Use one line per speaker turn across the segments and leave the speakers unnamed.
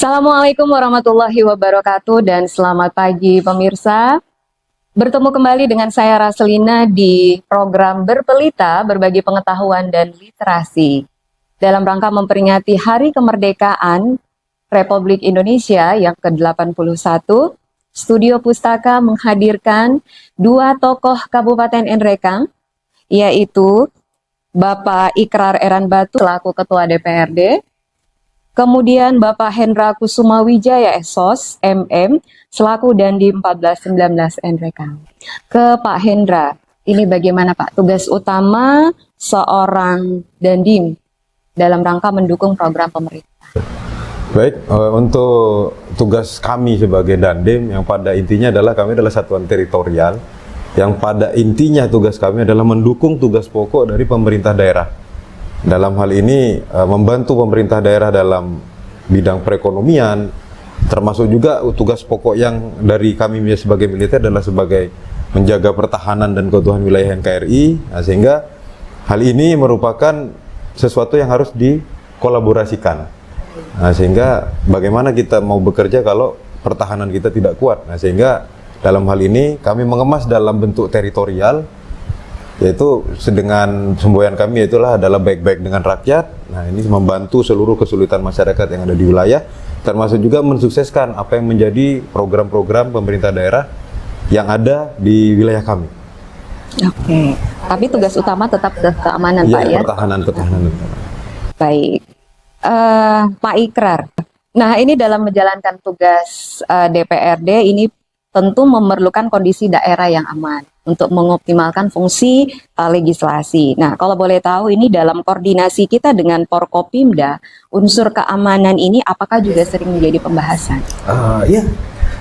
Assalamualaikum warahmatullahi wabarakatuh dan selamat pagi pemirsa. Bertemu kembali dengan saya Raselina di program Berpelita, berbagi pengetahuan dan literasi. Dalam rangka memperingati Hari Kemerdekaan Republik Indonesia yang ke-81, Studio Pustaka menghadirkan dua tokoh Kabupaten Nrekang, yaitu Bapak Ikrar Eran Batu selaku Ketua DPRD, kemudian Bapak Hendra Kusuma Wijaya SOS MM selaku Dandim 1419 Nrekang. Ke Pak Hendra, ini bagaimana Pak tugas utama seorang Dandim dalam rangka mendukung program pemerintah?
Baik, untuk tugas kami sebagai Dandim yang pada intinya adalah kami adalah satuan teritorial yang pada intinya tugas kami adalah mendukung tugas pokok dari pemerintah daerah. Dalam hal ini membantu pemerintah daerah dalam bidang perekonomian, termasuk juga tugas pokok yang dari kami sebagai militer adalah sebagai menjaga pertahanan dan keutuhan wilayah NKRI. Nah, sehingga hal ini merupakan sesuatu yang harus dikolaborasikan. Nah, sehingga bagaimana kita mau bekerja kalau pertahanan kita tidak kuat. Nah, sehingga dalam hal ini kami mengemas dalam bentuk teritorial, yaitu dengan semboyan kami itulah adalah baik-baik dengan rakyat. Nah, ini membantu seluruh kesulitan masyarakat yang ada di wilayah, termasuk juga mensukseskan apa yang menjadi program-program pemerintah daerah yang ada di wilayah kami.
Oke, tapi tugas utama tetap keamanan
Ya,
Pak ya?
pertahanan.
Baik, Pak Ikrar. Nah, ini dalam menjalankan tugas DPRD ini tentu memerlukan kondisi daerah yang aman untuk mengoptimalkan fungsi legislasi. Nah, kalau boleh tahu ini dalam koordinasi kita dengan Forkopimda, unsur keamanan ini apakah juga sering menjadi pembahasan?
Iya,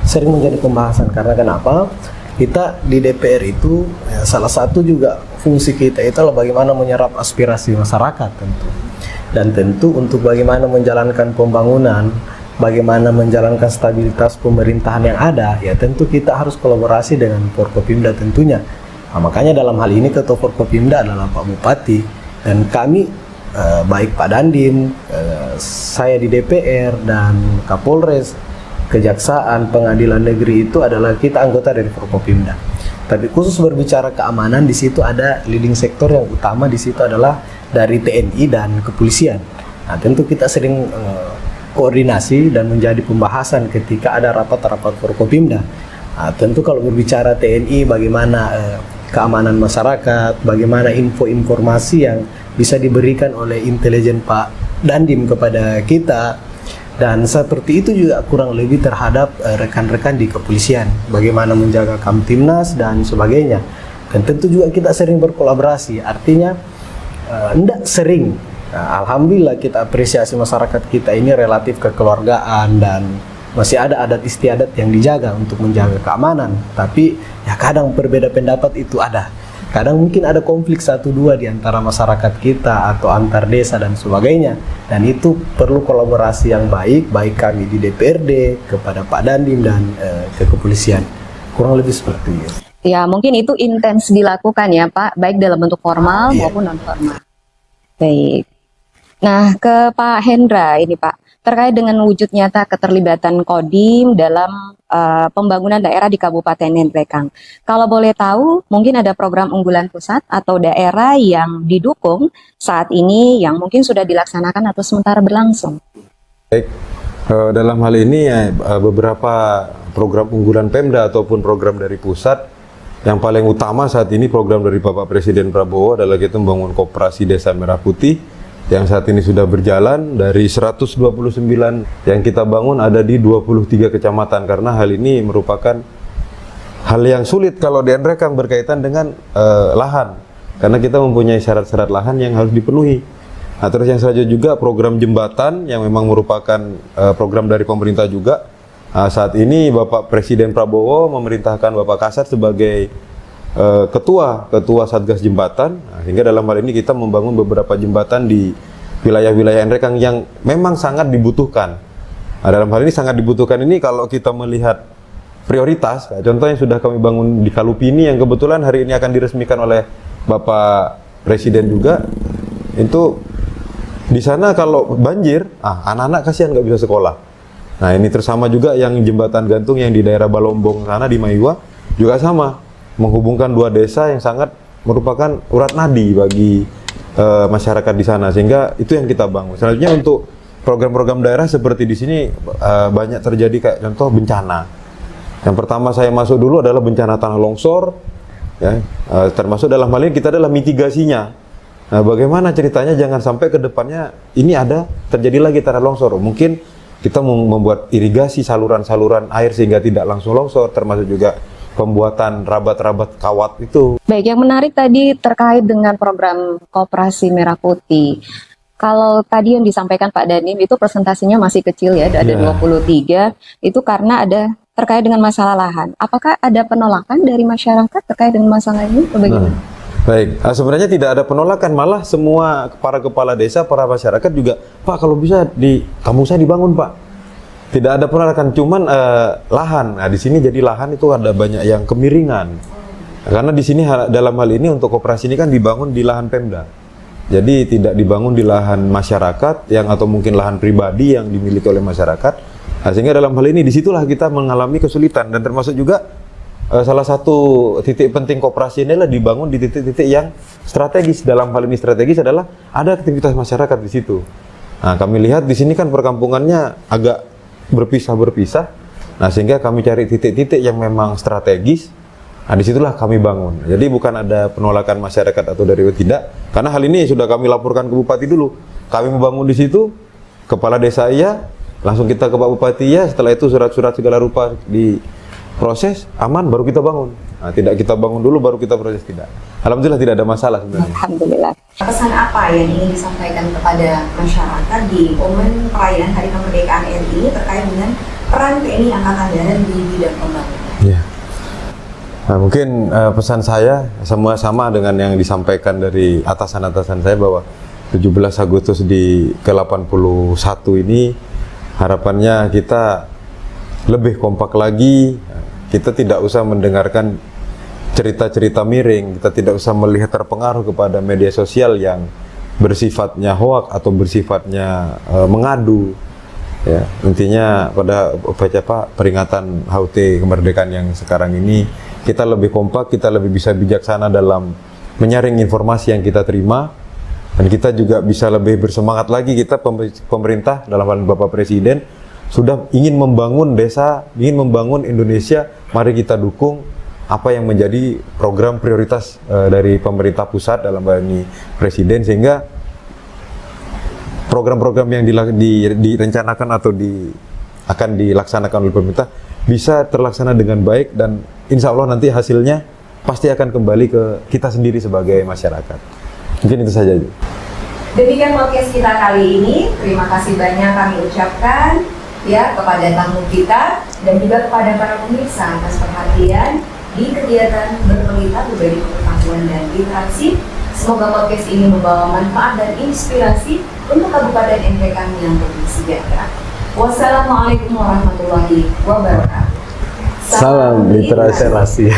sering menjadi pembahasan karena kenapa? Kita di DPR itu salah satu juga fungsi kita itu adalah bagaimana menyerap aspirasi masyarakat tentu. Dan tentu untuk bagaimana menjalankan pembangunan, bagaimana menjalankan stabilitas pemerintahan yang ada, ya tentu kita harus kolaborasi dengan Forkopimda tentunya. Nah, makanya dalam hal ini Ketua Forkopimda adalah Pak Bupati, dan kami baik Pak Dandim, saya di DPR, dan Kapolres, Kejaksaan, Pengadilan Negeri itu adalah kita anggota dari Forkopimda. Tapi khusus berbicara keamanan, di situ ada leading sektor yang utama di situ adalah dari TNI dan kepolisian. Nah, tentu kita sering koordinasi dan menjadi pembahasan ketika ada rapat-rapat Forkopimda. Nah, tentu kalau berbicara TNI, bagaimana keamanan masyarakat, bagaimana informasi yang bisa diberikan oleh intelijen Pak Dandim kepada kita, dan seperti itu juga kurang lebih terhadap rekan-rekan di kepolisian, bagaimana menjaga Kamtibnas dan sebagainya. Dan tentu juga kita sering berkolaborasi, artinya tidak sering. Nah, alhamdulillah kita apresiasi masyarakat kita ini relatif kekeluargaan dan masih ada adat istiadat yang dijaga untuk menjaga keamanan. Tapi ya kadang berbeda pendapat itu ada. Kadang mungkin ada konflik satu dua di antara masyarakat kita atau antar desa dan sebagainya. Dan itu perlu kolaborasi yang baik, baik kami di DPRD kepada Pak Dandim dan ke kepolisian. Kurang lebih seperti itu.
Ya, mungkin itu intens dilakukan ya Pak, baik dalam bentuk formal maupun non formal. Baik. Nah, ke Pak Hendra ini Pak, terkait dengan wujud nyata keterlibatan Kodim dalam pembangunan daerah di Kabupaten Nrekang. Kalau boleh tahu, mungkin ada program unggulan pusat atau daerah yang didukung saat ini yang mungkin sudah dilaksanakan atau sementara berlangsung?
Baik, dalam hal ini beberapa program unggulan Pemda ataupun program dari pusat. Yang paling utama saat ini program dari Bapak Presiden Prabowo adalah kita membangun koperasi Desa Merah Putih yang saat ini sudah berjalan. Dari 129 yang kita bangun ada di 23 kecamatan, karena hal ini merupakan hal yang sulit kalau di Nrekang berkaitan dengan lahan, karena kita mempunyai syarat-syarat lahan yang harus dipenuhi. Nah, terus yang selanjutnya juga program jembatan yang memang merupakan program dari pemerintah juga. Saat ini Bapak Presiden Prabowo memerintahkan Bapak Kasat sebagai ketua Satgas Jembatan. Nah, sehingga dalam hal ini kita membangun beberapa jembatan di wilayah-wilayah Nrekang yang memang sangat dibutuhkan. Nah, dalam hal ini sangat dibutuhkan ini kalau kita melihat prioritas, contoh yang sudah kami bangun di Kalupini yang kebetulan hari ini akan diresmikan oleh Bapak Presiden juga, itu di sana kalau banjir, anak-anak kasihan nggak bisa sekolah. Nah ini tersama juga yang jembatan gantung yang di daerah Balombong sana di Maiwa juga sama, menghubungkan dua desa yang sangat merupakan urat nadi bagi masyarakat di sana, sehingga itu yang kita bangun. Selanjutnya untuk program-program daerah seperti di sini banyak terjadi kayak contoh bencana. Yang pertama saya masuk dulu adalah bencana tanah longsor, ya, termasuk dalam hal ini kita adalah mitigasinya. Nah, bagaimana ceritanya jangan sampai ke depannya ini ada terjadi lagi tanah longsor. Mungkin kita membuat irigasi saluran-saluran air sehingga tidak langsung longsor, termasuk juga pembuatan rabat-rabat kawat itu.
Baik, yang menarik tadi terkait dengan program Koperasi Merah Putih. Kalau tadi yang disampaikan Pak Danim itu presentasinya masih kecil ya, ada 23, itu karena ada terkait dengan masalah lahan. Apakah ada penolakan dari masyarakat terkait dengan masalah ini? Bagaimana?
Baik, sebenarnya tidak ada penolakan, malah semua para kepala desa, para masyarakat juga, Pak kalau bisa di kampung saya dibangun Pak. Tidak ada penolakan, cuman lahan. Nah di sini jadi lahan itu ada banyak yang kemiringan. Karena di sini dalam hal ini untuk koperasi ini kan dibangun di lahan Pemda. Jadi tidak dibangun di lahan masyarakat yang atau mungkin lahan pribadi yang dimiliki oleh masyarakat. Nah, sehingga dalam hal ini disitulah kita mengalami kesulitan, dan termasuk juga salah satu titik penting koperasi ini adalah dibangun di titik-titik yang strategis. Dalam hal ini strategis adalah ada aktivitas masyarakat di situ. Nah kami lihat di sini kan perkampungannya agak berpisah-berpisah. Nah sehingga kami cari titik-titik yang memang strategis. Nah disitulah kami bangun. Jadi bukan ada penolakan masyarakat atau dari tidak, karena hal ini sudah kami laporkan ke Bupati dulu. Kami membangun di situ, kepala desa iya, langsung kita ke Pak Bupati ya. Setelah itu surat-surat segala rupa diproses, aman, baru kita bangun. Nah, tidak kita bangun dulu baru kita proses, tidak. Alhamdulillah tidak ada masalah sebenarnya.
Alhamdulillah.
Pesan apa yang ingin disampaikan kepada masyarakat di momen perayaan Hari Kemerdekaan RI terkait dengan peran TNI Angkatan Darat di bidang pembangunan?
Ya. Nah, mungkin pesan saya sama dengan yang disampaikan dari atasan-atasan saya bahwa 17 Agustus di ke-81 ini harapannya kita lebih kompak lagi. Kita tidak usah mendengarkan cerita-cerita miring, kita tidak usah melihat terpengaruh kepada media sosial yang bersifatnya hoak atau bersifatnya mengadu. Ya, intinya pada peringatan HUT kemerdekaan yang sekarang ini kita lebih kompak, kita lebih bisa bijaksana dalam menyaring informasi yang kita terima, dan kita juga bisa lebih bersemangat lagi. Kita pemerintah dalam hal Bapak Presiden sudah ingin membangun desa, ingin membangun Indonesia. Mari kita dukung apa yang menjadi program prioritas dari pemerintah pusat dalam hal ini Presiden, sehingga program-program yang direncanakan atau akan dilaksanakan oleh pemerintah bisa terlaksana dengan baik, dan insya Allah nanti hasilnya pasti akan kembali ke kita sendiri sebagai masyarakat. Mungkin itu saja.
Demikian podcast kita kali ini. Terima kasih banyak kami ucapkan ya kepada tamu kita dan juga kepada para pemirsa atas perhatian di kegiatan berpelita berbagi pengetahuan dan interaksi. Semoga podcast ini membawa manfaat dan inspirasi untuk Kabupaten NTK yang lebih sejahtera. Wassalamualaikum warahmatullahi wabarakatuh.
Salam literasi.